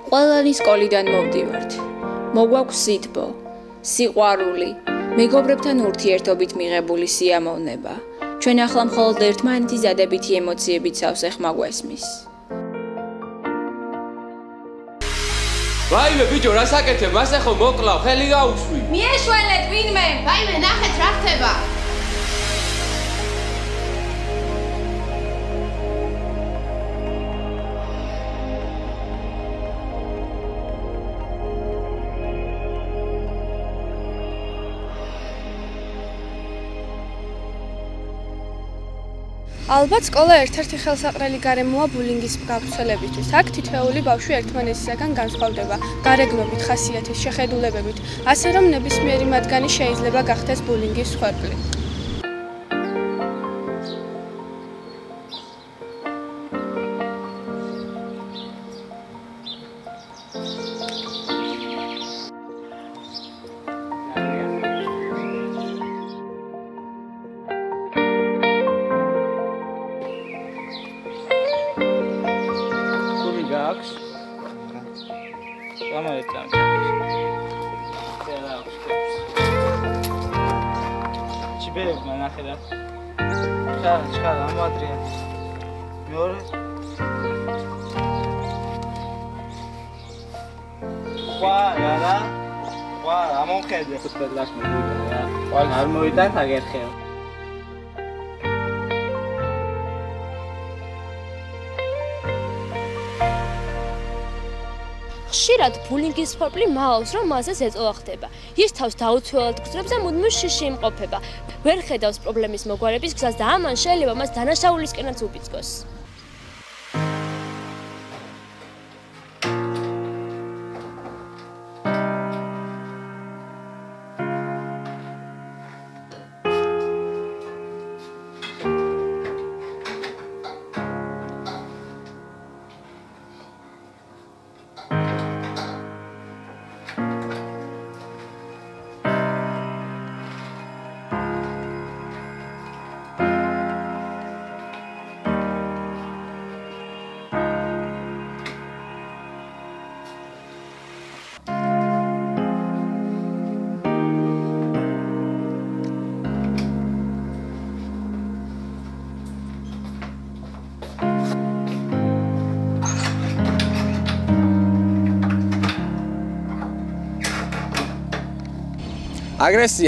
ყველანი სკოლიდან მოვდივართ. მოგვაქვს სითბო, სიყვარული, მეგობრებთან ურთიერთობით მიღებული სიამოვნება. ჩვენ ახლა მხოლოდ ერთმანეთის დადებითი ემოციებით სავსეხმა გვესმის. ვაიმე ბიჭო, რა საკეთებ? მას ახლა მოკლავ, ხელი გაუშვი. მიეშველეთ ვინმე? ვაიმე, ნახეთ რა ხდება. ალბათ სკოლა ერთ-ერთი ხელსაყრელი გარემოა ბულინგის გავრცელებისთვის. აქ თითოეული ბავშვი ერთმანეთისაგან განსხვავდება გარეგნობით, ხასიათით, შეხედულებებით, ასე რომ ნებისმიერი მათგანი შეიძლება გახდეს ბულინგის მსხვერპლი. Gaks. Vamos a ver. Chibe, manajera. Chal, vamos a triar. Mejor. Vamos a quedar. Super las muy bien. ¿Cuál? Armoita está guerrero. ხშირად ბულინგის მსხვერპლი მალავს, რომ მასზე ზეწოლა ხდება. ის თავს დაუცველად გრძნობს და მუდმივ შიშში იმყოფება. ვერ ხედავს პრობლემის მოგვარების გზას და ამან შეიძლება მას დანაშაულისკენაც უბიძგოს.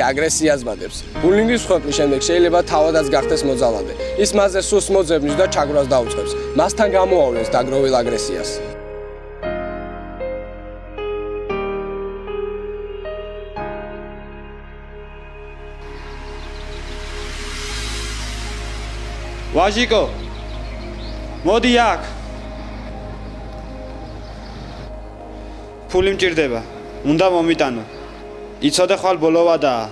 აგრესიას ბადებს. ბულინგის მსხვერპლის შემდეგ შეიძლება თავადაც გახდეს მოძალადე. ის მასზე სულს მოძებნის და ჩაგვრას დაუწყებს. მასთან გამოავლენს დაგროვილ აგრესიას. ვაჟიკო, მოდი აქ. ფული მჭირდება. უნდა მომიტანო. იცოდე ხვალ ბოლოვადაა.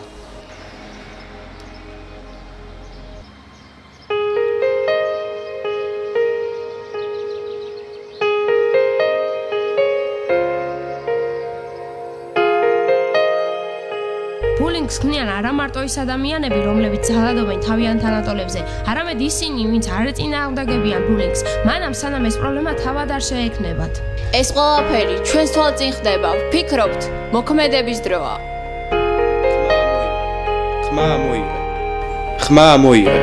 ბულინგს ქმნიან არა მარტო ის ადამიანები, რომლებიც ძალადობენ თავიანთ თანატოლებზე, არამედ ისინი, ვინც არ ეწინააღმდეგებიან ბულინგს, მანამ სანამ ეს პრობლემა თავად არ შეექმნებათ. ეს ყველაფერი ჩვენს თვალწინ ხდება, ვფიქრობთ, მოქმედების დროა. ხმა მოიღე.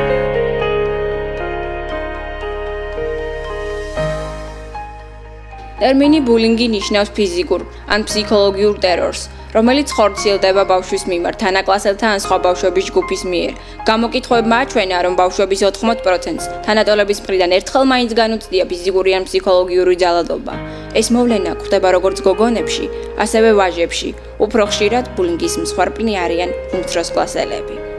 ტერმინი ბულინგი ნიშნავს ფიზიკურ ან ფსიქოლოგიურ ტერორს, რომელიც ხორციელდება ბავშვის მიმართ თანაკლასელთა ან სხვა ბავშვების ჯგუფის მიერ. გამოკითხვებმა აჩვენა, რომ ბავშვების 80%-ს თანატოლების მხრიდან ერთხელ მაინც განუცდია ფიზიკური ან ფსიქოლოგიური ძალადობა. ეს მოვლენა გვხდება როგორც გოგონებში, ასევე ვაჟებში. უფრო ხშირად ბულინგის მსხვერპლი არიან უმცროსკლასელები.